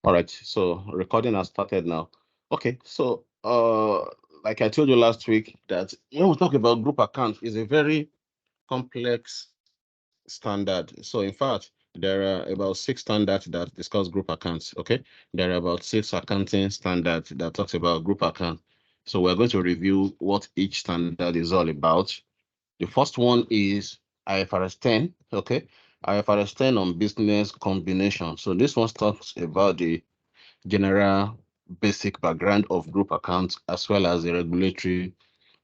All right, so recording has started now. Okay, so like I told you last week, that when we talk about group account, is a very complex standard. So in fact, there are about 6 standards that discuss group accounts. Okay, there are about 6 accounting standards that talks about group account. So we're going to review what each standard is all about. The first one is IFRS 10. Okay, IFRS 10 on business combination. So this one talks about the general basic background of group accounts as well as the regulatory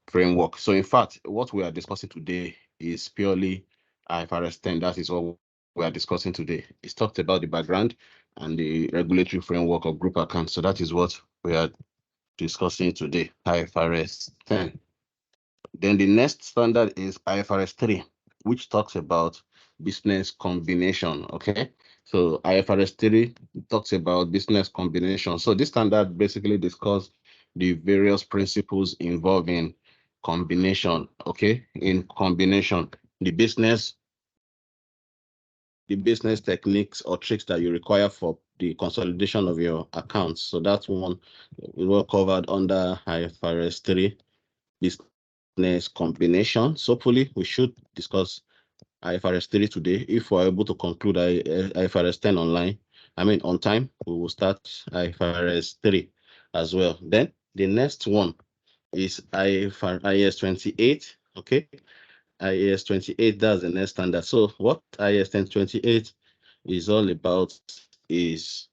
framework. So in fact, what we are discussing today is purely IFRS 10. That is what we are discussing today. It's talked about the background and the regulatory framework of group accounts. So that is what we are discussing today, IFRS 10. Then the next standard is IFRS 3, which talks about business combination. Okay. So IFRS 3 talks about business combination. So this standard basically discusses the various principles involving combination. Okay. In combination, the business techniques or tricks that you require for the consolidation of your accounts. So that one will covered under IFRS 3 business combination. So hopefully we should discuss IFRS 3 today. If we're able to conclude IFRS 10 online, I mean on time, we will start IFRS 3 as well. Then the next one is IAS 28. Okay, IAS 28, that's the next standard. So what IAS 1028 is all about is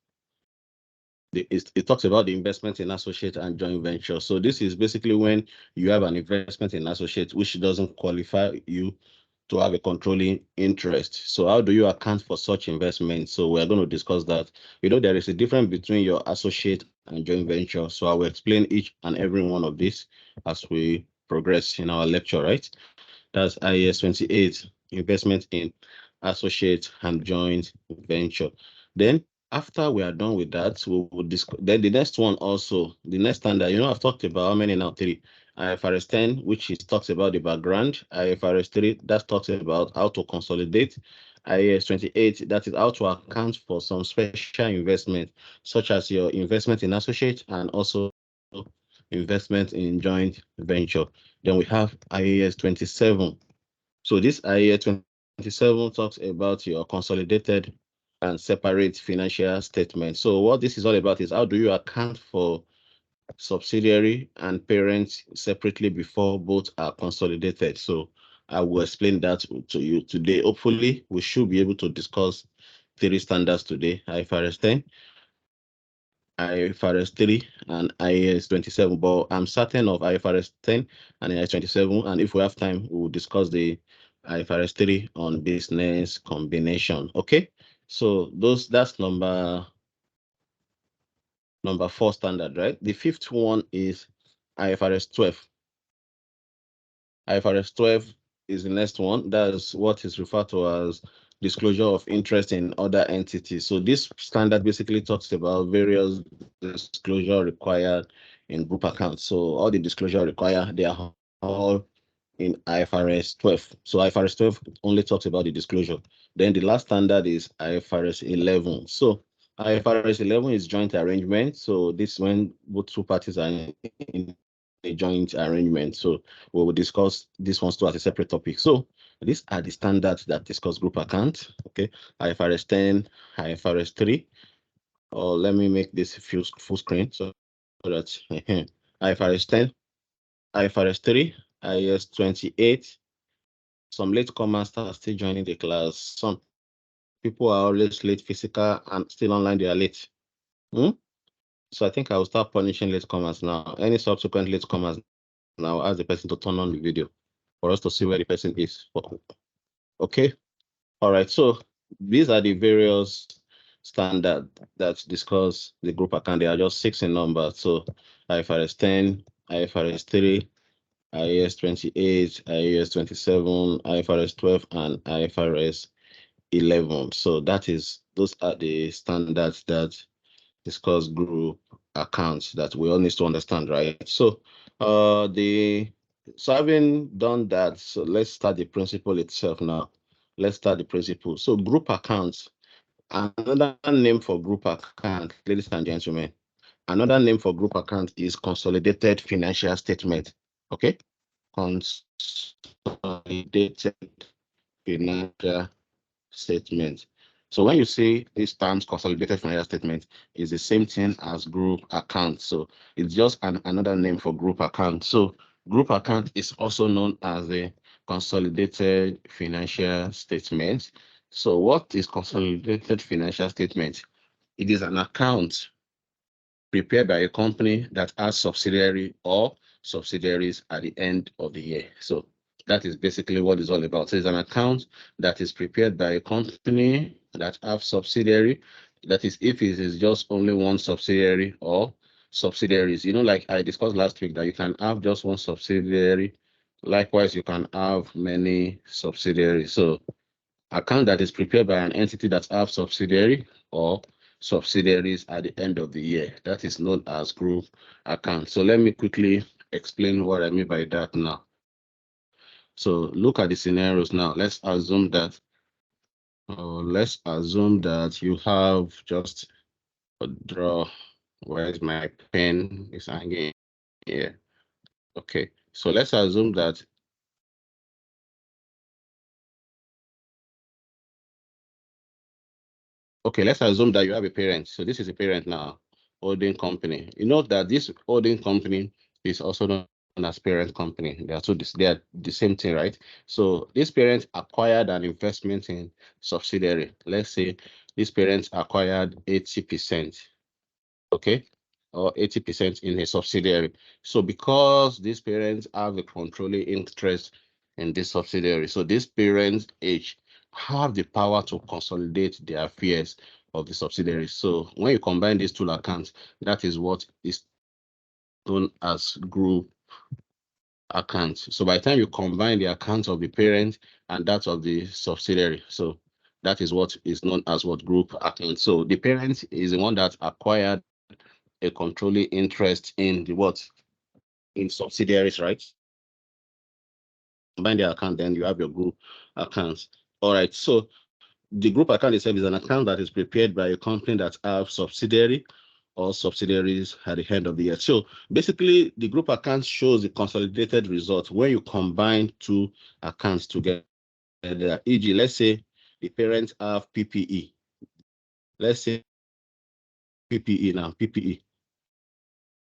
it talks about the investment in associate and joint venture. So this is basically when you have an investment in associate which doesn't qualify you to have a controlling interest. So how do you account for such investment? So we're going to discuss that. There is a difference between your associate and joint venture. So I will explain each and every one of these as we progress in our lecture, right? That's IAS 28, investment in associate and joint venture. Then after we are done with that, we will discuss. Then the next one also, the next standard, I've talked about how many now? 3. IFRS 10, which is talks about the background. IFRS 3, that talks about how to consolidate. IAS 28, that is how to account for some special investment, such as your investment in associate and also investment in joint venture. Then we have IAS 27. So this IAS 27 talks about your consolidated and separate financial statement. So what this is all about is how do you account for subsidiary and parents separately before both are consolidated. So I will explain that to you today. Hopefully, we should be able to discuss 3 standards today: IFRS 10, IFRS 3, and IAS 27. But I'm certain of IFRS 10 and IAS 27. And if we have time, we'll discuss the IFRS 3 on business combination. Okay. So that's number 4 standard, right? The 5th one is IFRS 12. IFRS 12 is the next one. That's what is referred to as disclosure of interest in other entities. So this standard basically talks about various disclosure required in group accounts. So all the disclosure required, they are all in IFRS 12. So IFRS 12 only talks about the disclosure. Then the last standard is IFRS 11. So IFRS 11 is joint arrangement. So this when both 2 parties are in a joint arrangement. So we will discuss this one too as a separate topic. So these are the standards that discuss group account. Okay, IFRS 10, IFRS 3. Or let me make this full screen so that IFRS 10, IFRS 3, IAS 28. Some latecomers are still joining the class. Some people are always late physical and still online, they are late. So I think I will start punishing latecomers now. Any subsequent latecomers now, ask the person to turn on the video for us to see where the person is. Okay. All right. So these are the various standards that discuss the group account. They are just 6 in number. So IFRS 10, IFRS 3, IAS 28, IAS 27, IFRS 12, and IFRS 11. So those are the standards that discuss group accounts that we all need to understand, right? So having done that, so let's start the principle itself now. Let's start the principle. So group accounts, Another name for group account, ladies and gentlemen, another name for group account is consolidated financial statement. Okay, consolidated financial statement. So when you see these terms, consolidated financial statement is the same thing as group account. So it's just another name for group account. So group account is also known as the consolidated financial statement. So what is consolidated financial statement? It is an account prepared by a company that has subsidiary or subsidiaries at the end of the year. So that is basically what it's all about. So it's an account that is prepared by a company that have subsidiary. That is, if it is just only one subsidiary or subsidiaries. You know, like I discussed last week, that you can have just one subsidiary. Likewise, you can have many subsidiaries. So account that is prepared by an entity that have subsidiary or subsidiaries at the end of the year. That is known as group account. So let me quickly explain what I mean by that now. So look at the scenarios now. Let's assume that you have just a draw. Where's my pen? It's hanging here. Okay. So let's assume that okay, let's assume that you have a parent. So this is a parent now, holding company. You know that this holding company is also known as parent company. They are the same thing, right? So this parent acquired an investment in subsidiary. Let's say this parent acquired 80%, okay, or 80% in a subsidiary. So because these parents have a controlling interest in this subsidiary, so these parents each have the power to consolidate the affairs of the subsidiary. So when you combine these two accounts, that is what is known as group accounts. So by the time you combine the accounts of the parent and that of the subsidiary, so that is what is known as what group account. So the parent is the one that acquired a controlling interest in the what? In subsidiaries, right? Combine the account, then you have your group accounts. All right. So the group account itself is an account that is prepared by a company that have subsidiary or subsidiaries at the end of the year. So basically, the group account shows the consolidated result when you combine two accounts together. E.g., let's say the parents have PPE. Let's say PPE now, PPE.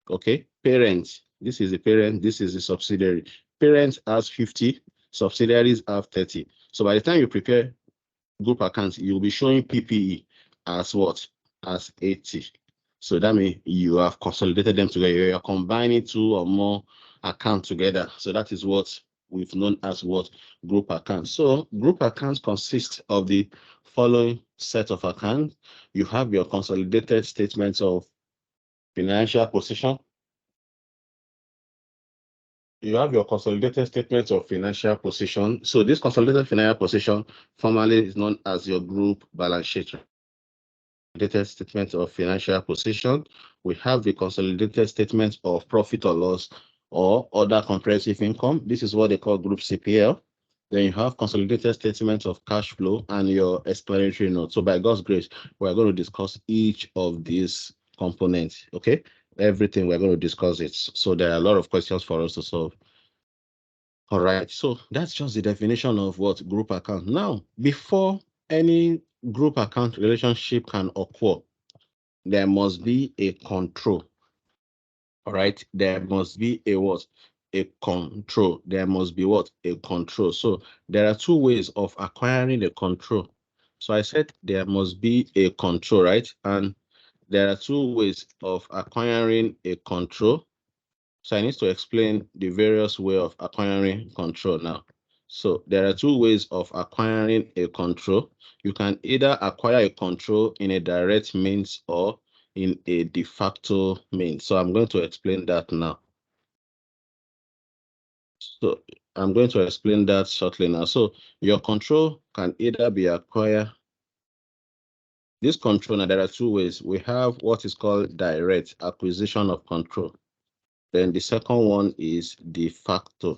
Okay, parents. This is the parent, this is the subsidiary. Parents has 50, subsidiaries have 30. So by the time you prepare group accounts, you'll be showing PPE as what? As 80. So that means you have consolidated them together. You are combining two or more accounts together. So that is what we've known as what? Group accounts. So group accounts consist of the following set of accounts. You have your consolidated statements of financial position. You have your consolidated statement of financial position. So this consolidated financial position formally is known as your group balance sheet. Consolidated statement of financial position. We have the consolidated statement of profit or loss or other comprehensive income. This is what they call group CPL. Then you have consolidated statement of cash flow and your explanatory note. So by God's grace, we're going to discuss each of these components. Okay, everything we're going to discuss it. So there are a lot of questions for us to solve. All right, so that's just the definition of what group account. Now, before any group account relationship can occur, there must be a control. All right, there must be a what? A control. There must be what? A control. So there are two ways of acquiring a control. So I said there must be a control, right? And there are two ways of acquiring a control. So I need to explain the various way of acquiring control now. So there are two ways of acquiring a control. You can either acquire a control in a direct means or in a de facto means. So I'm going to explain that now. So I'm going to explain that shortly now. So your control can either be acquired. This control, now there are two ways. We have what is called direct acquisition of control. Then the second one is de facto.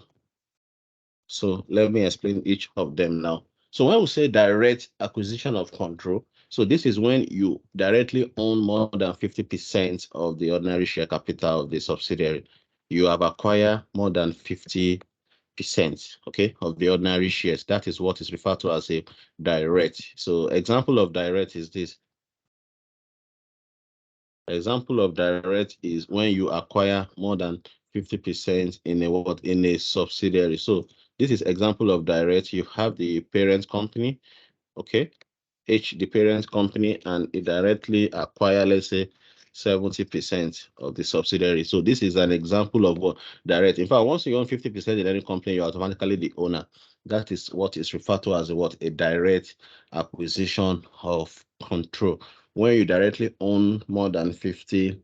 So let me explain each of them now. So when we say direct acquisition of control, So this is when you directly own more than 50% of the ordinary share capital of the subsidiary. You have acquired more than 50%, okay, of the ordinary shares. That is what is referred to as a direct. So example of direct is this. Example of direct is when you acquire more than 50% in a subsidiary. So this is example of direct. You have the parent company, okay, the parent company, and it directly acquire, let's say, 70% of the subsidiary. So this is an example of what direct. In fact, once you own 50% in any company, you're automatically the owner. That is what is referred to as a direct acquisition of control. When you directly own more than 50%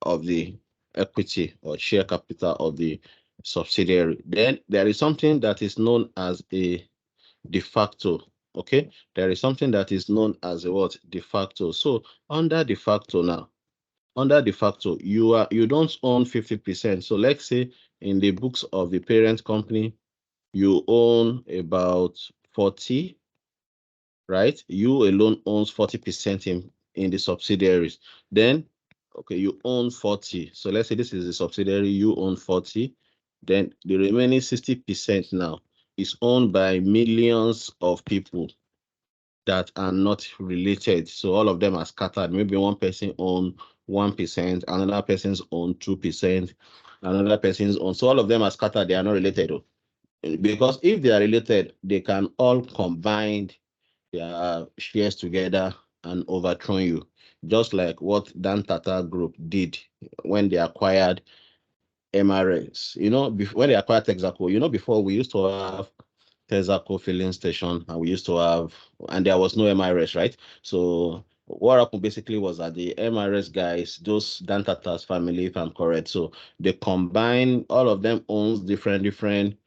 of the equity or share capital of the subsidiary, then there is something that is known as a de facto. Okay, there is something that is known as a what? De facto. So under de facto now, under de facto, you don't own 50%. So let's say in the books of the parent company, you own about 40, right? You alone owns 40% in the subsidiaries. Then, okay, you own 40. So let's say this is the subsidiary, you own 40. Then the remaining 60% now is owned by millions of people that are not related. So all of them are scattered. Maybe one person own 1%, another person's own 2%, another person's own. So all of them are scattered. They are not related. Because if they are related, they can all combine their shares together and overthrow you, just like what Dan Tata Group did when they acquired MRS. When they acquired Texaco, before we used to have Texaco filling station, and we used to have, and there was no MRS, right? So what happened basically was that the MRS guys, those Dan Tata's family, if I'm correct, so they combine, all of them owns different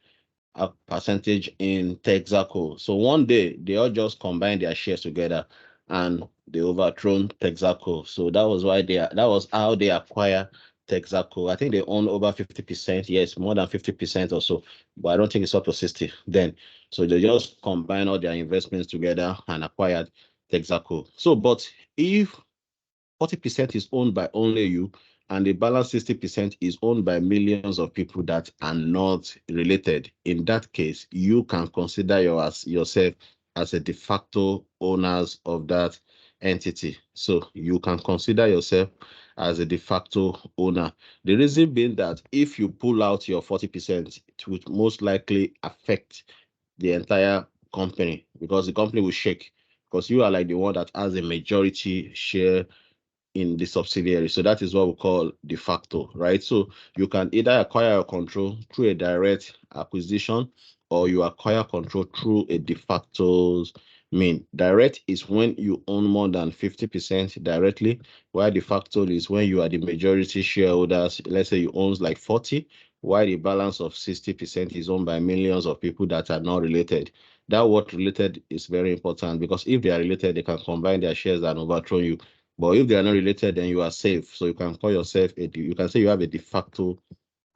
a percentage in Texaco. So one day they all just combined their shares together and they overthrown Texaco. So that was how they acquire Texaco. I think they own over 50%, yes, more than 50% or so, but I don't think it's up to 60 then. So they just combine all their investments together and acquired Texaco. So, but if 40% is owned by only you, and the balance 60% is owned by millions of people that are not related. In that case, you can consider yourself as a de facto owners of that entity. So you can consider yourself as a de facto owner. The reason being that if you pull out your 40%, it would most likely affect the entire company, because the company will shake, because you are like the one that has a majority share in the subsidiary. So that is what we call de facto, right? So you can either acquire a control through a direct acquisition, or you acquire control through a de facto mean. Direct is when you own more than 50% directly, while de facto is when you are the majority shareholders. Let's say you own like 40, while the balance of 60% is owned by millions of people that are not related. That word related is very important, because if they are related, they can combine their shares and overthrow you. But if they are not related, then you are safe. So you can call yourself you can say you have a de facto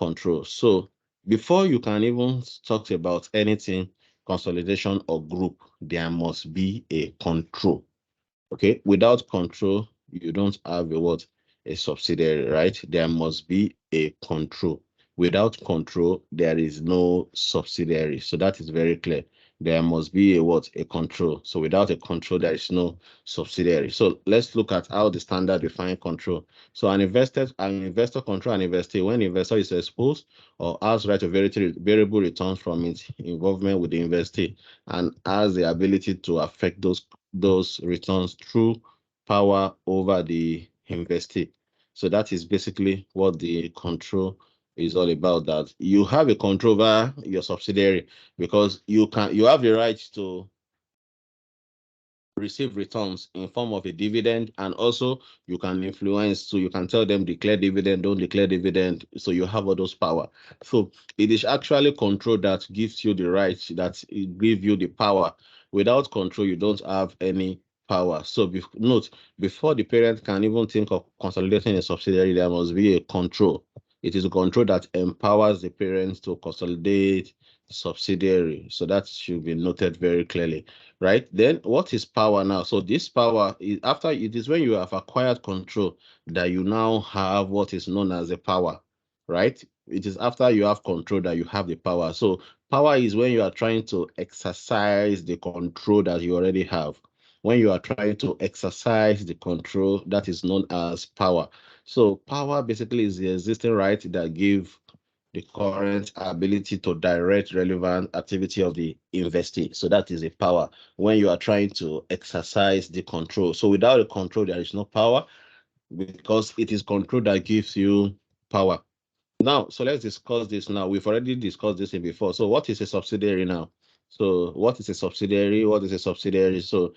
control. So before you can even talk about anything, consolidation or group, there must be a control. Okay, without control, you don't have a subsidiary, right? There must be a control. Without control, there is no subsidiary. So that is very clear. There must be a control. So without a control, there is no subsidiary. So let's look at how the standard define control. So an investor control an investor when the investor is exposed or has right to variable returns from its involvement with the investee, and has the ability to affect those returns through power over the investee. So that is basically what the control is all about. That you have a control over your subsidiary, because you have the right to receive returns in form of a dividend, and also you can influence, so you can tell them declare dividend, don't declare dividend. So you have all those power. So it is actually control that gives you the right, that it gives you the power. Without control, you don't have any power. So note, before the parent can even think of consolidating a subsidiary, there must be a control. It is a control that empowers the parents to consolidate subsidiary. So that should be noted very clearly, right? Then what is power now? So this power is after it is when you have acquired control that you now have what is known as a power, right? It is after you have control that you have the power. So power is when you are trying to exercise the control that you already have. When you are trying to exercise the control, that is known as power. So power basically is the existing right that give the current ability to direct relevant activity of the investee. So that is a power when you are trying to exercise the control. So without the control, there is no power because it is control that gives you power. Now, so let's discuss this now. We've already discussed this before. So what is a subsidiary now? So what is a subsidiary? What is a subsidiary? So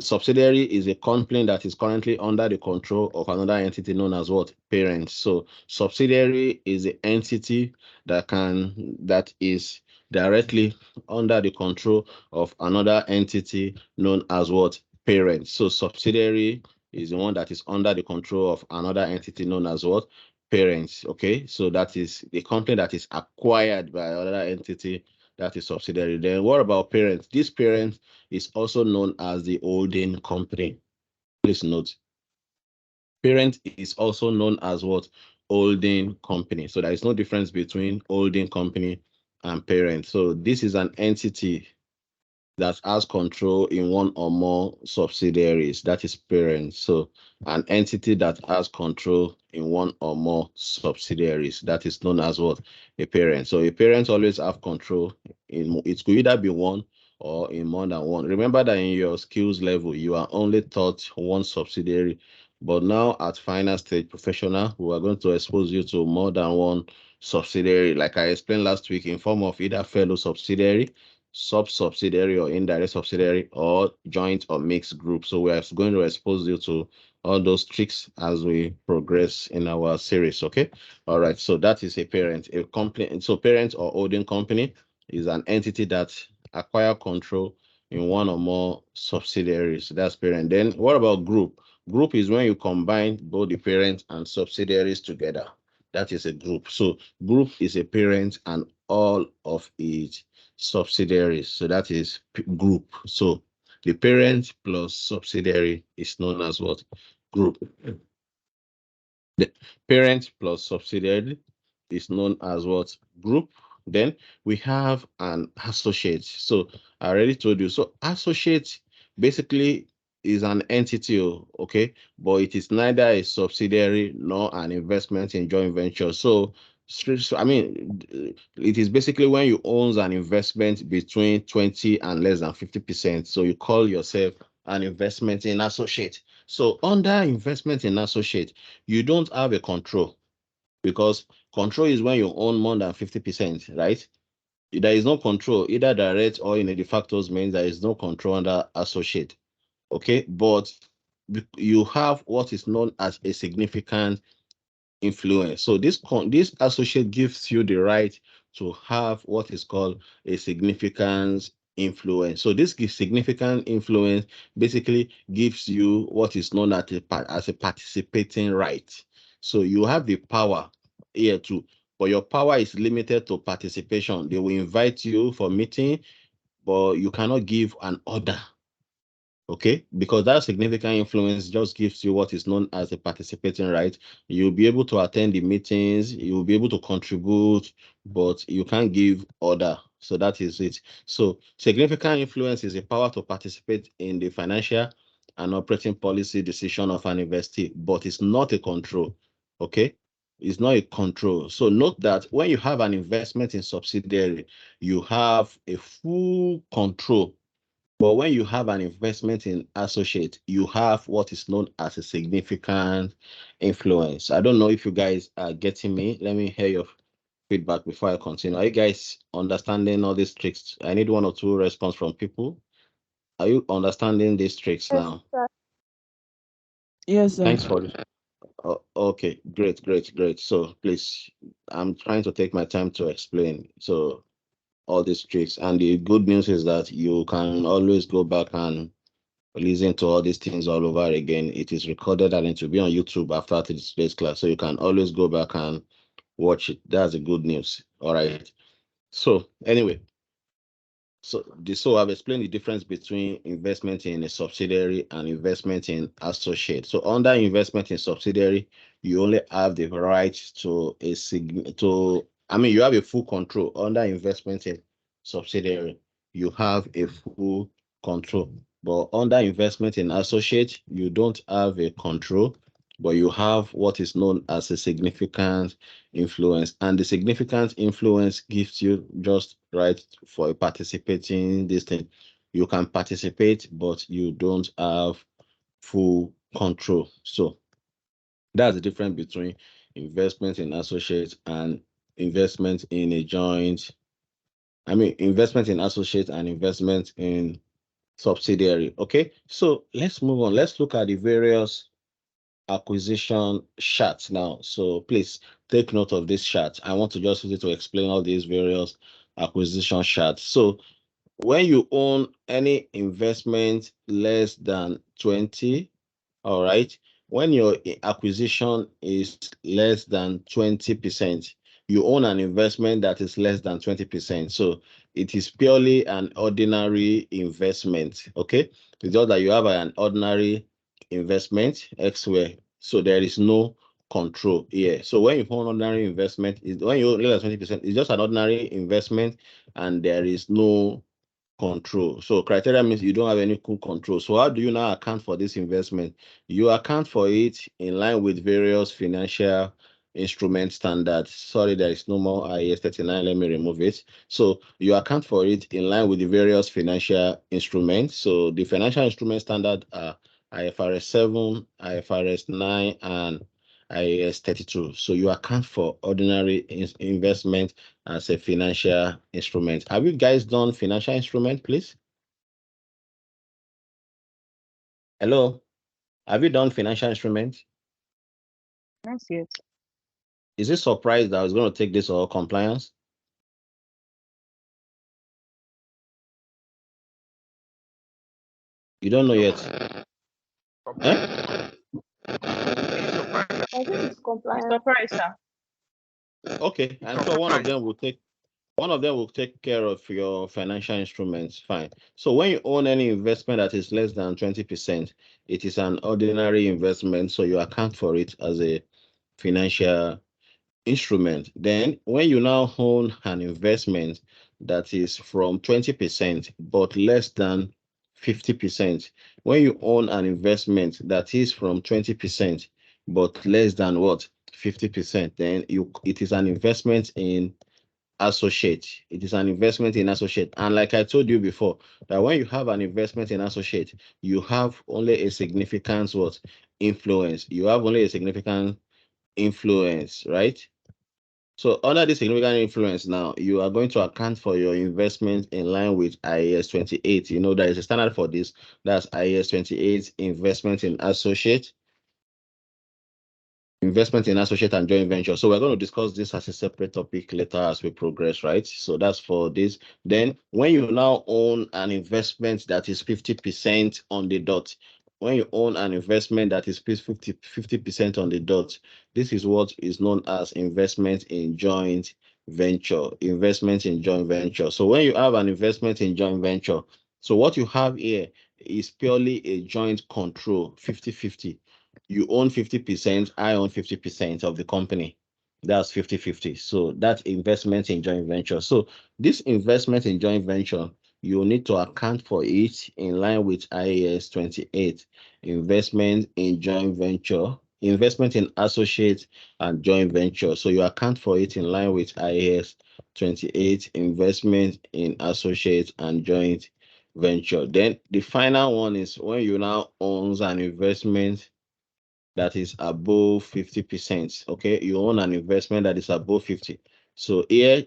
subsidiary is a company that is currently under the control of another entity known as what? Parent. So subsidiary is an entity that is directly under the control of another entity known as what? Parent. So subsidiary is the one that is under the control of another entity known as what? Parents. Okay, so that is the company that is acquired by another entity that is subsidiary. Then what about parents? This parent is also known as the holding company. Please note, parent is also known as what? Holding company. So there is no difference between holding company and parent. So this is an entity that has control in one or more subsidiaries, that is parent. So an entity that has control in one or more subsidiaries, that is known as what? A parent. So a parent always have control in it could either be one or in more than one. Remember that in your skills level, you are only taught one subsidiary. But now at final stage professional, we are going to expose you to more than one subsidiary, like I explained last week, in form of either fellow subsidiary, sub-subsidiary or indirect subsidiary, or joint or mixed group. So we are going to expose you to all those tricks as we progress in our series. Okay. All right. So that is a parent, a company. So parent or holding company is an entity that acquire control in one or more subsidiaries. That's parent. Then what about group? Group is when you combine both the parent and subsidiaries together. That is a group. So group is a parent and all of its subsidiaries. So that is group. So the parent plus subsidiary is known as what? Group. The parent plus subsidiary is known as what? Group. Then we have an associate. So I already told you. So associate basically is an entity, okay, but it is neither a subsidiary nor an investment in joint venture. So I mean, it is basically when you own an investment between 20 and less than 50%. So you call yourself an investment in associate. So under investment in associate, you don't have a control because control is when you own more than 50%, right? There is no control, either direct or in a de facto means there is no control under associate. Okay, but you have what is known as a significant influence. So this associate gives you the right to have what is called a significant influence. So this significant influence basically gives you what is known as a participating right. So you have the power here too, but your power is limited to participation. They will invite you for meeting, but you cannot give an order. Okay, because that significant influence just gives you what is known as a participating right. You'll be able to attend the meetings, you'll be able to contribute, but you can't give order. So that is it. So significant influence is a power to participate in the financial and operating policy decision of an investee, but it's not a control. Okay, it's not a control. So note that when you have an investment in subsidiary, you have a full control, but when you have an investment in associate, you have what is known as a significant influence. I don't know if you guys are getting me. Let me hear your feedback before I continue. Are you guys understanding all these tricks? I need one or two response from people. Are you understanding these tricks Yes, now? sir. Yes, sir. Thanks for okay, great, great, great. So please, I'm trying to take my time to explain. So all these tricks, and the good news is that you can always go back and listen to all these things all over again. It is recorded and it will be on YouTube after today's class. So you can always go back and watch it. That's the good news. All right. So anyway, so I've explained the difference between investment in a subsidiary and investment in associate. So under investment in subsidiary, you only have the right to you have a full control. Under investment in subsidiary, you have a full control. But under investment in associate, you don't have a control, but you have what is known as a significant influence. And the significant influence gives you just right for participating this thing. You can participate, but you don't have full control. So that's the difference between investment in associates and investment in a joint. Investment in associate and investment in subsidiary. Okay, so let's move on. Let's look at the various acquisition chart now. So please take note of this chart. I want to just use it to explain all these various acquisition charts. So when you own any investment less than 20, all right, when your acquisition is less than 20%, you own an investment that is less than 20%. So it is purely an ordinary investment. Okay, it's just that you have an ordinary investment elsewhere. So there is no control here. So when you own ordinary investment, when you own less than 20%, it's just an ordinary investment and there is no control. So criteria means you don't have any control. So how do you now account for this investment? You account for it in line with various financial instrument standards. Sorry, there is no more IAS 39. Let me remove it. So you account for it in line with the various financial instruments. So the financial instrument standard are IFRS 7, IFRS 9, and IAS 32. So you account for ordinary investment as a financial instrument. Have you guys done financial instrument, please? Hello? Have you done financial instrument? Not yet. Is it surprised that I was going to take this or compliance? You don't know yet. Eh? I think it's compliant. Surprise, sir. Okay, I'm sure one of them will take care of your financial instruments. Fine. So when you own any investment that is less than 20%, it is an ordinary investment. So you account for it as a financial instrument. Then when you now own an investment that is from 20% but less than 50%, when you own an investment that is from 20% but less than what? 50%, then it is an investment in associate. It is an investment in associate. And like I told you before, that when you have an investment in associate, you have only a significant what? Influence. You have only a significant influence, right? So under this significant influence now, you are going to account for your investment in line with IAS 28. You know, there is a standard for this. That's IAS 28, investment in associate and joint venture. So we're going to discuss this as a separate topic later as we progress, right? So that's for this. Then when you now own an investment that is 50% on the dot, when you own an investment that is 50% on the dot, this is what is known as investment in joint venture. Investment in joint venture. So when you have an investment in joint venture, so what you have here is purely a joint control, 50-50. You own 50%, I own 50% of the company. That's 50-50. So that investment in joint venture. So this investment in joint venture, you need to account for it in line with IAS 28. Investment in joint venture, investment in associate and joint venture. So you account for it in line with IAS 28, investment in associate and joint venture. Then the final one is when you now owns an investment that is above 50%. Okay, you own an investment that is above 50. So here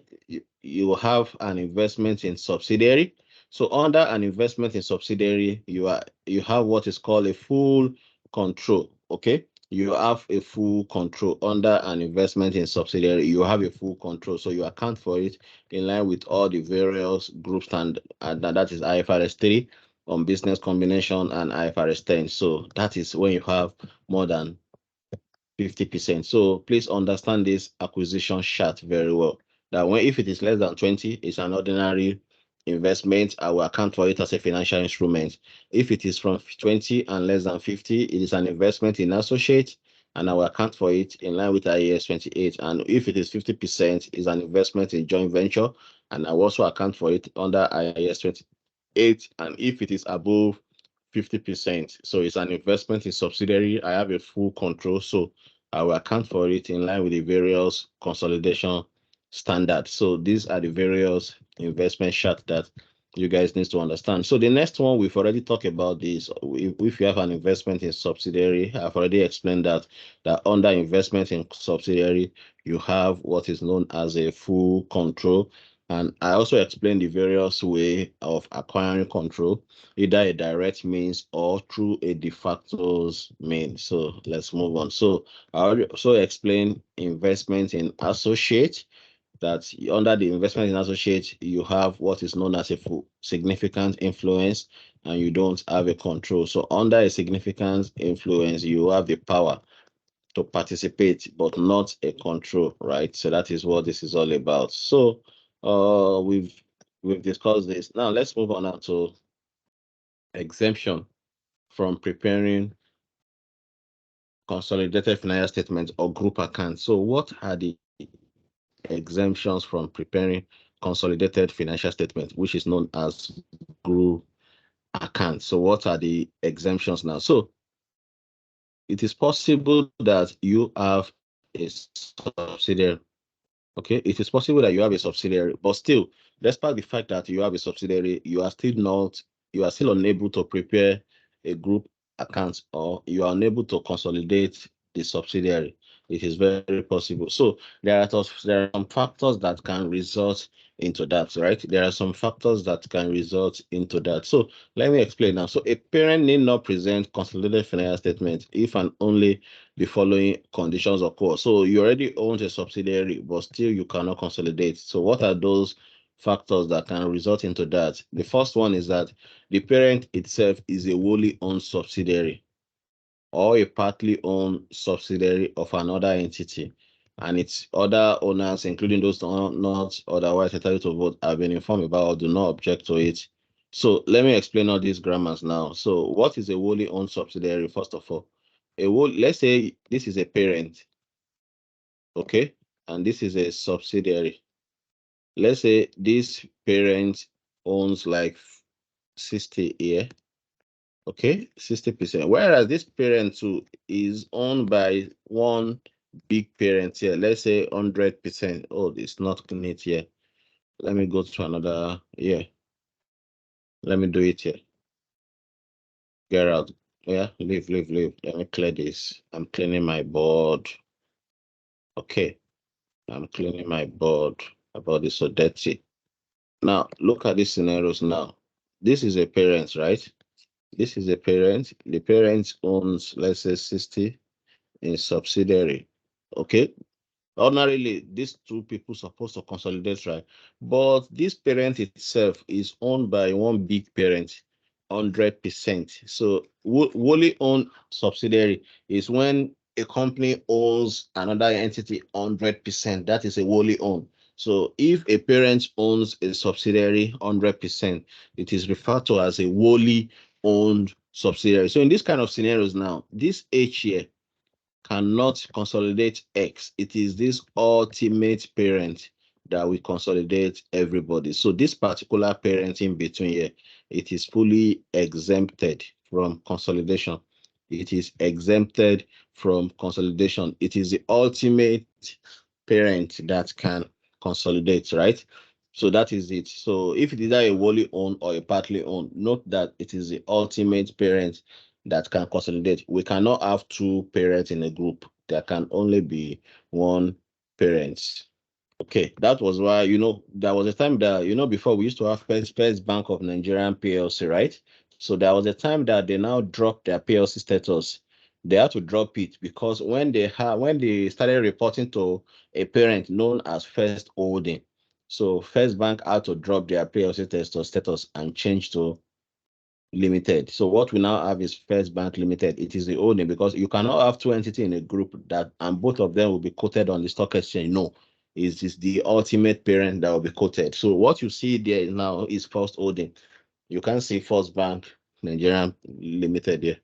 you have an investment in subsidiary. So under an investment in subsidiary, you have what is called a full control. Okay, you have a full control under an investment in subsidiary. You have a full control, so you account for it in line with all the various group standard, and that is IFRS 3 on business combination and IFRS 10. So that is when you have more than 50%. So please understand this acquisition chart very well. that if it is less than 20, it's an ordinary investment. I will account for it as a financial instrument. If it is from 20 and less than 50, it is an investment in associate, and I will account for it in line with IAS 28. And if it is 50%, it's an investment in joint venture, and I will also account for it under IAS 28. And if it is above 50%, so it's an investment in subsidiary, I have a full control, so I will account for it in line with the various consolidation standards. So these are the various investment charts that you guys need to understand. So the next one, we've already talked about this. If you have an investment in subsidiary, I've already explained that under investment in subsidiary, you have what is known as a full control. And I also explained the various way of acquiring control, either a direct means or through a de facto means. So let's move on. So I also explained investment in associate, that under the investment in associate, you have what is known as a significant influence, and you don't have a control. So under a significant influence, you have the power to participate, but not a control, right? So that is what this is all about. So we've discussed this. Now let's move on now to exemption from preparing consolidated financial statements or group accounts. So what are the exemptions from preparing consolidated financial statement, which is known as group account? So what are the exemptions now? So it is possible that you have a subsidiary. Okay, it is possible that you have a subsidiary, but still, despite the fact that you have a subsidiary, you are still unable to prepare a group account, or you are unable to consolidate the subsidiary. It is very possible. So there are some factors that can result into that, right? There are some factors that can result into that. So let me explain now. So a parent need not present consolidated financial statement if and only the following conditions occur. So you already own a subsidiary, but still you cannot consolidate. So what are those factors that can result into that? The first one is that the parent itself is a wholly owned subsidiary or a partly owned subsidiary of another entity, and its other owners, including those not otherwise entitled to vote, have been informed about or do not object to it. So let me explain all these grammars now. So what is a wholly owned subsidiary? First of all, let's say this is a parent, okay, and this is a subsidiary. Let's say this parent owns like 60 here, okay, 60%. Whereas this parent too is owned by one big parent here. Let's say 100%. Oh, it's not neat here. Let me go to another. Yeah, let me do it here. Get out. Yeah, leave. Let me clear this. I'm cleaning my board. Okay, I'm cleaning my board. My board is so dirty. Now, look at these scenarios now. This is a parent, right? This is a parent. The parent owns, let's say, 60 in subsidiary. Okay. Ordinarily, these two people supposed to consolidate, right? But this parent itself is owned by one big parent, 100%. So wholly owned subsidiary is when a company owns another entity 100%. That is a wholly owned. So if a parent owns a subsidiary 100%, it is referred to as a wholly owned subsidiary. So in this kind of scenarios now, this H here cannot consolidate X. It is this ultimate parent that will consolidate everybody. So this particular parent in between here, it is fully exempted from consolidation. It is exempted from consolidation. It is the ultimate parent that can consolidate, right? So that is it. So if it is either a wholly owned or a partly owned, note that it is the ultimate parent that can consolidate. We cannot have two parents in a group. There can only be one parent. Okay, that was why, there was a time that, before we used to have First Bank of Nigerian PLC, right? So there was a time that they now dropped their PLC status. They had to drop it because when they started reporting to a parent known as First Holding, so First Bank had to drop their PLC status and change to Limited. So what we now have is First Bank Limited. It is the holding because you cannot have two entities in a group and both of them will be quoted on the stock exchange. No, is the ultimate parent that will be quoted. So what you see there now is First Holding. You can see First Bank Nigerian Limited here.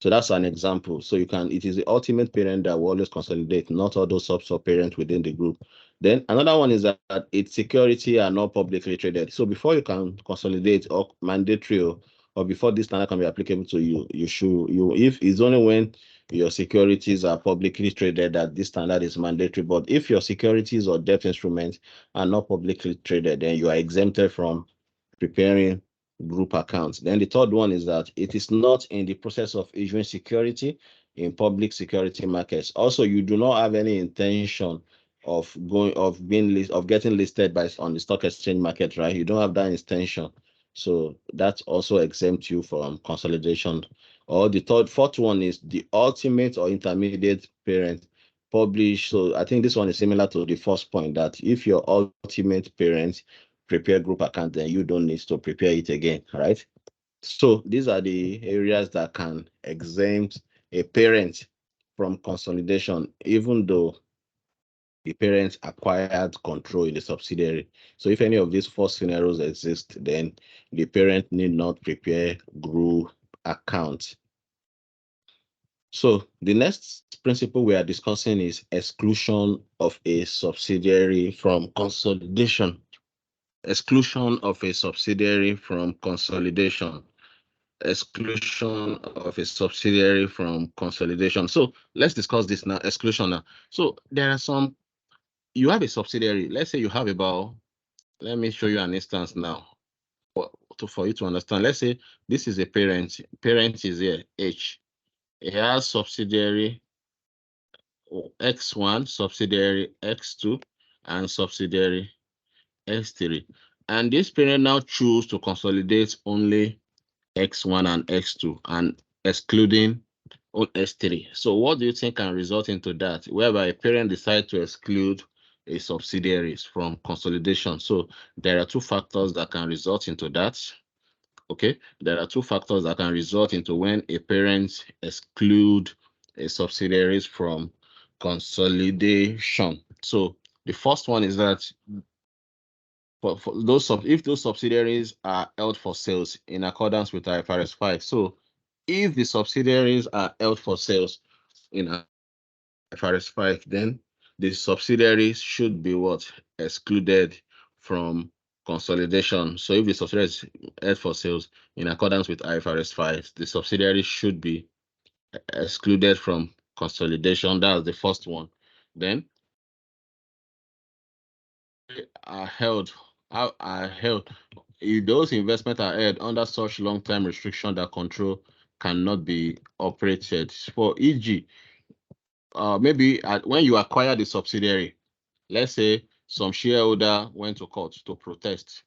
So that's an example. So it is the ultimate parent that will always consolidate, not all those sub parents within the group. Then another one is that its security are not publicly traded. So before you can consolidate or mandatory or before this standard can be applicable to you, if it's only when your securities are publicly traded that this standard is mandatory. But if your securities or debt instruments are not publicly traded, then you are exempted from preparing group accounts. Then the third one is that it is not in the process of issuing security in public security markets. Also, you do not have any intention of getting listed on the stock exchange market, right? You don't have that intention. So that also exempts you from consolidation. Or the fourth one is the ultimate or intermediate parent publish. So I think this one is similar to the first point, that if your ultimate parent prepare group account, then you don't need to prepare it again, right? So these are the areas that can exempt a parent from consolidation, even though the parent acquired control in the subsidiary. So if any of these four scenarios exist, then the parent need not prepare group account. So the next principle we are discussing is exclusion of a subsidiary from consolidation. Exclusion of a subsidiary from consolidation. Exclusion of a subsidiary from consolidation. So let's discuss this now. Exclusion now. So there are you have a subsidiary. Let's say you have let me show you an instance now for you to understand. Let's say this is a parent. Parent is here, H. It has subsidiary X1, subsidiary X2, and subsidiary X3. And this parent now choose to consolidate only X1 and X2 and excluding on S3. So what do you think can result into that? Whereby a parent decide to exclude a subsidiaries from consolidation. So there are two factors that can result into that. Okay, there are two factors that can result into when a parent exclude a subsidiaries from consolidation. So the first one is that if those subsidiaries are held for sales in accordance with IFRS 5. So if the subsidiaries are held for sales in IFRS 5, then the subsidiaries should be excluded from consolidation. So if the subsidiaries held for sales in accordance with IFRS 5, the subsidiaries should be excluded from consolidation. That's the first one. Then are held are held if those investments are held under such long-term restriction that control cannot be operated. For e.g., maybe when you acquire the subsidiary, let's say some shareholder went to court to protest.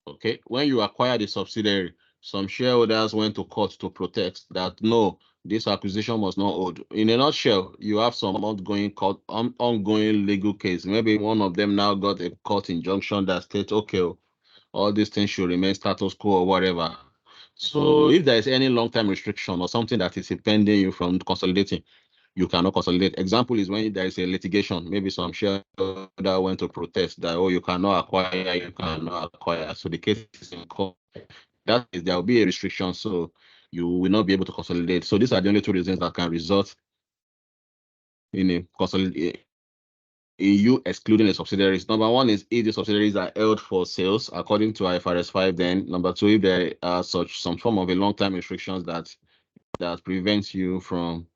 Okay, when you acquire the subsidiary, some shareholders went to court to protest that no, this acquisition was not owed. In a nutshell, you have some ongoing legal case. Maybe one of them now got a court injunction that states, okay, all these things should remain status quo or whatever. So if there is any long-term restriction or something that is impeding you from consolidating, you cannot consolidate. Example is when there is a litigation, maybe some shareholder went to protest that, oh, you cannot acquire. So the case is in court. That is, there will be a restriction, so you will not be able to consolidate. So these are the only two reasons that can result in a consolidate in you excluding the subsidiaries. Number one is if the subsidiaries are held for sales according to IFRS 5. Then number two, if there are some form of a long-term restrictions that prevents you from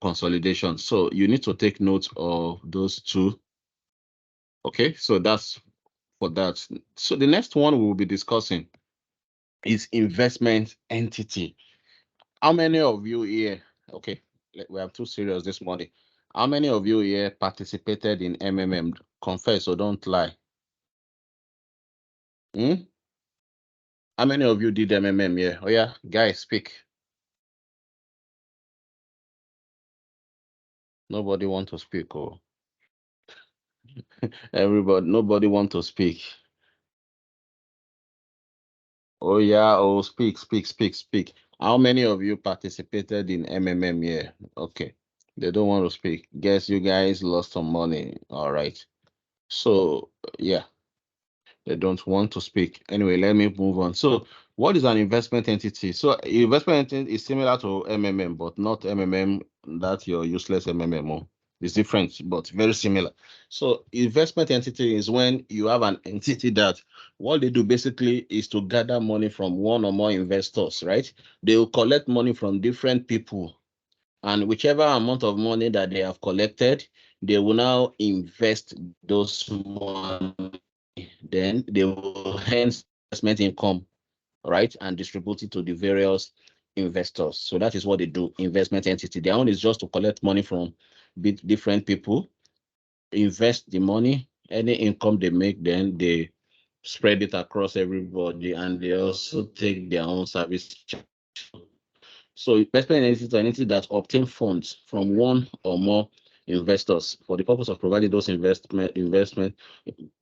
consolidation. So you need to take note of those two. Okay, so that's for that. So the next one we will be discussing is investment entity. How many of you here, okay, we have two series this morning. How many of you here participated in MMM? Confess or don't lie. How many of you did MMM here? Oh yeah, guys, speak. Nobody want to speak. Oh, nobody want to speak. Oh yeah, oh speak. How many of you participated in MMM here? Okay. They don't want to speak. Guess you guys lost some money. All right. So yeah, they don't want to speak. Anyway, let me move on. So what is an investment entity? So investment entity is similar to MMM, but not MMM that your useless MMM. It's different, but very similar. So investment entity is when you have an entity that what they do basically is to gather money from one or more investors, right? They will collect money from different people, and whichever amount of money that they have collected, they will now invest those money. Then they will hence investment income, right, and distribute it to the various investors. So that is what they do. Investment entity. Their own is just to collect money from different people, invest the money, any income they make, then they spread it across everybody, and they also take their own service charge. So investment entity is an entity that obtain funds from one or more investors for the purpose of providing those investment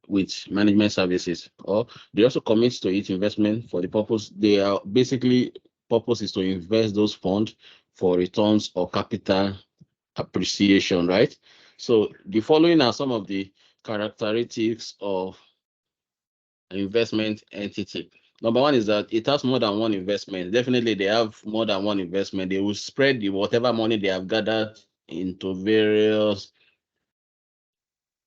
with management services, or they also commit to each investment for the purpose. They are basically purpose is to invest those funds for returns or capital appreciation, right? So the following are some of the characteristics of investment entity. Number one is that it has more than one investment. Definitely, they have more than one investment. They will spread the whatever money they have gathered into various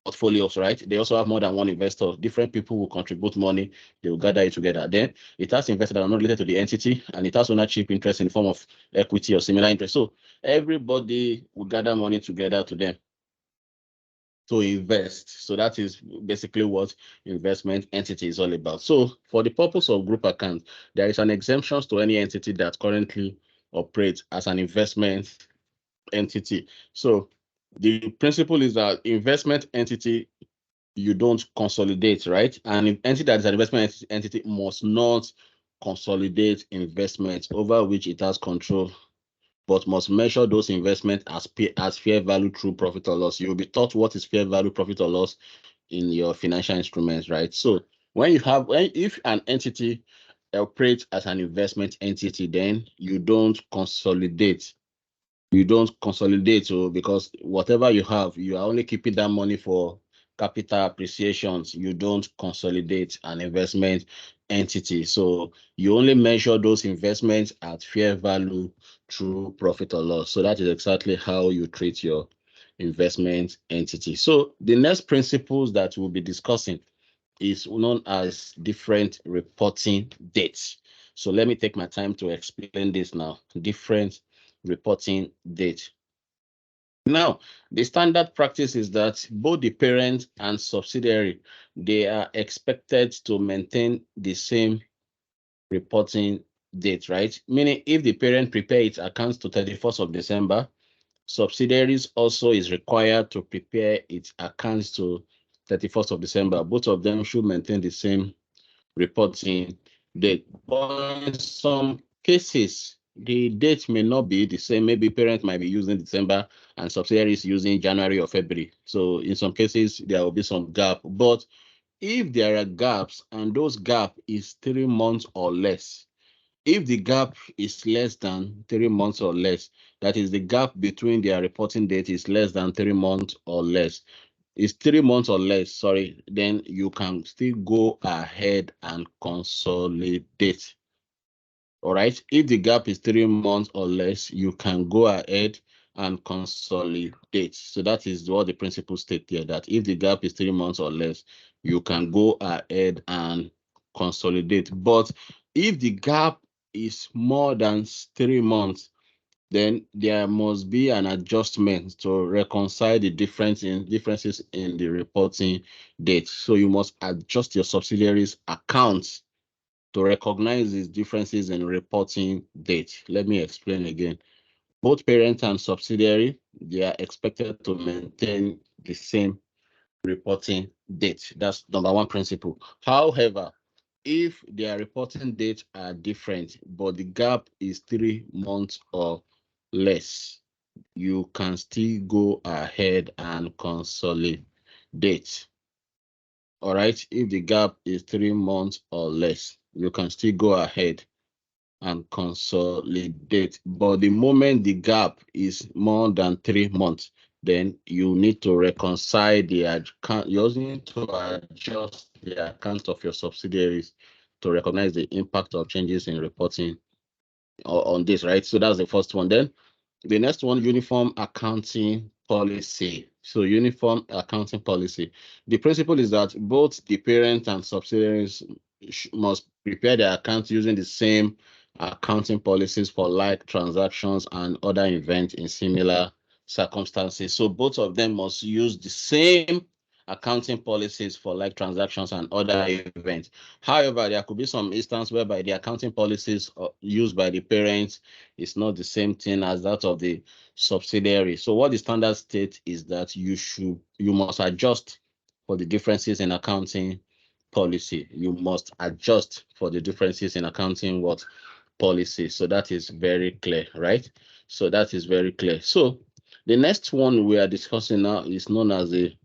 portfolios, right? They also have more than one investor. Different people will contribute money. They will gather it together. Then it has investors that are not related to the entity, and it has ownership interest in the form of equity or similar interest. So everybody will gather money together to them to invest. So that is basically what investment entity is all about. So for the purpose of group account, there is an exemption to any entity that currently operates as an investment entity. So the principle is that investment entity, you don't consolidate, right? And an entity that is an investment entity must not consolidate investments over which it has control, but must measure those investments as fair value through profit or loss. You will be taught what is fair value, profit or loss in your financial instruments, right? So if an entity operates as an investment entity, then you don't consolidate, so because whatever you have, you are only keeping that money for capital appreciations. You don't consolidate an investment entity. So you only measure those investments at fair value through profit or loss. So that is exactly how you treat your investment entity. So the next principles that we'll be discussing is known as different reporting dates. So let me take my time to explain this now. Different reporting date. Now, the standard practice is that both the parent and subsidiary, they are expected to maintain the same reporting date, right? Meaning if the parent prepare its accounts to 31st of December, subsidiaries also is required to prepare its accounts to 31st of December. Both of them should maintain the same reporting date. But in some cases, the date may not be the same. Maybe parent might be using December and subsidiaries using January or February. So in some cases, there will be some gap. But if there are gaps and those gap is 3 months or less, if the gap is less than 3 months or less, that is the gap between their reporting date is less than 3 months or less, is 3 months or less, sorry, then you can still go ahead and consolidate. All right. If the gap is 3 months or less, you can go ahead and consolidate. So that is what the principle state here, that if the gap is 3 months or less, you can go ahead and consolidate. But if the gap is more than 3 months, then there must be an adjustment to reconcile the differences in the reporting date. So you must adjust your subsidiaries accounts to recognize these differences in reporting date. Let me explain again. Both parent and subsidiary, they are expected to maintain the same reporting date. That's number one principle. However, if their reporting dates are different, but the gap is 3 months or less, you can still go ahead and consolidate. All right. If the gap is 3 months or less, you can still go ahead and consolidate. But the moment the gap is more than 3 months, then you need to reconcile the account. You also need to adjust the account of your subsidiaries to recognize the impact of changes in reporting on this, right? So that's the first one. Then the next one, uniform accounting policy. So uniform accounting policy. The principle is that both the parent and subsidiaries must prepare their accounts using the same accounting policies for like transactions and other events in similar circumstances. So both of them must use the same accounting policies for like transactions and other events. However, there could be some instance whereby the accounting policies used by the parents is not the same thing as that of the subsidiary. So what the standard state is that you must adjust for the differences in accounting policy. You must adjust for the differences in accounting what policy. So that is very clear, right? So that is very clear. So the next one we are discussing now is known as the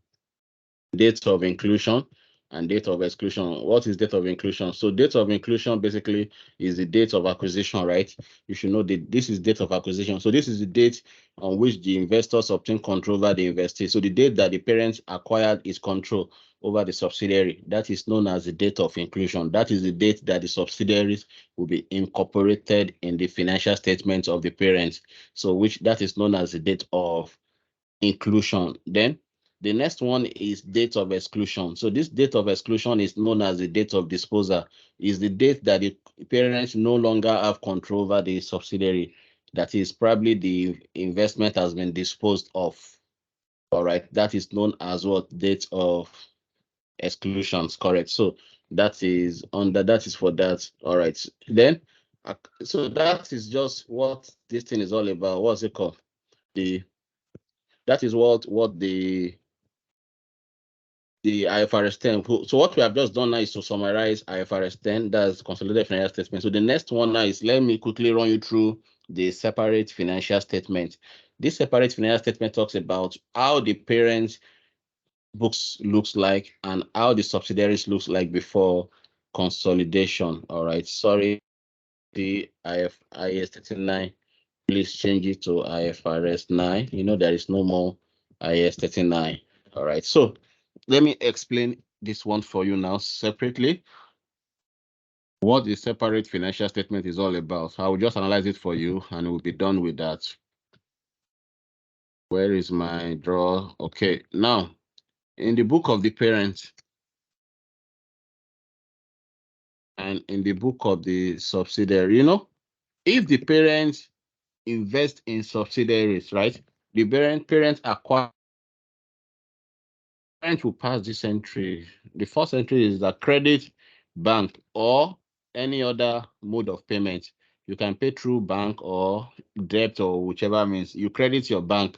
date of inclusion and date of exclusion. What is date of inclusion? So date of inclusion basically is the date of acquisition, right? You should know that this is date of acquisition. So this is the date on which the investors obtain control over the investee. So the date that the parents acquired is control over the subsidiary. That is known as the date of inclusion. That is the date that the subsidiaries will be incorporated in the financial statements of the parents. So which that is known as the date of inclusion. Then the next one is date of exclusion. So this date of exclusion is known as the date of disposal. Is the date that the parents no longer have control over the subsidiary. That is probably the investment has been disposed of. All right, that is known as what date of exclusions. Correct. So that is for that. All right. Then so that is just what this thing is all about. What's it called? The That is what the IFRS 10. So what we have just done now is to summarize IFRS 10, that's consolidated financial statement. So the next one now is, let me quickly run you through the separate financial statement. This separate financial statement talks about how the parents books looks like and how the subsidiaries looks like before consolidation. All right. Sorry, the IFRS 39. Please change it to IFRS 9. You know, there is no more IAS 39. All right. So let me explain this one for you now separately. What the separate financial statement is all about. I will just analyze it for you and we'll be done with that. Where is my draw? Okay. Now, in the book of the parent and in the book of the subsidiary, if the parents invest in subsidiaries, right? The parent acquire will pass this entry. The first entry is that credit, bank, or any other mode of payment. You can pay through bank or debt or whichever means. You credit your bank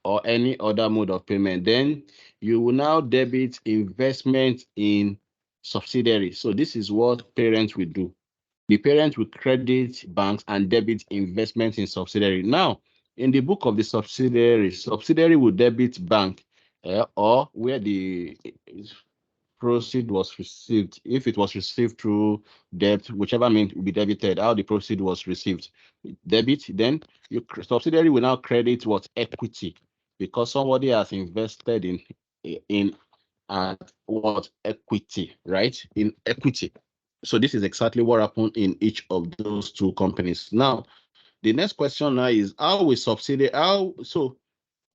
or any other mode of payment. Then you will now debit investment in subsidiary. So this is what parents will do. The parent will credit banks and debit investment in subsidiary. Now, in the book of the subsidiary will debit bank or where the proceed was received. If it was received through debt, whichever means will be debited, how the proceed was received. Debit, then your subsidiary will now credit what equity because somebody has invested in at what equity, right? In equity. So this is exactly what happened in each of those two companies. Now, the next question now is how we subsidy, so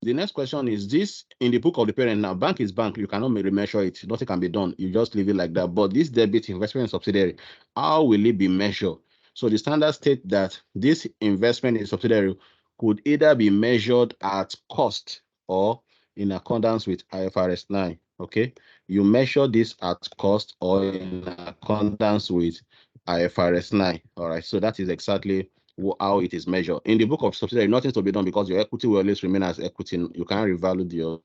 the next question is this in the book of the parent now, bank is bank, you cannot remeasure it, nothing can be done, you just leave it like that. But this debit investment in subsidiary, how will it be measured? So the standard state that this investment in subsidiary could either be measured at cost or in accordance with IFRS 9. Okay, you measure this at cost or in accordance with IFRS 9. All right, so that is exactly how it is measured. In the book of subsidiary, nothing to be done because your equity will always remain as equity. You can't revalue your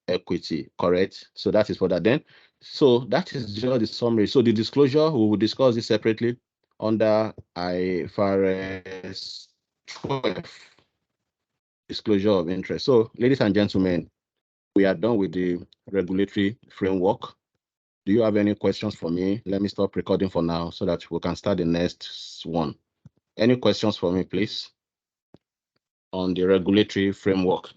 equity, correct? So that is for that. Then, so that is just the summary. So the disclosure, we will discuss this separately under IFRS 12, disclosure of interest. So, ladies and gentlemen, we are done with the regulatory framework. Do you have any questions for me? Let me stop recording for now so that we can start the next one. Any questions for me, please, on the regulatory framework?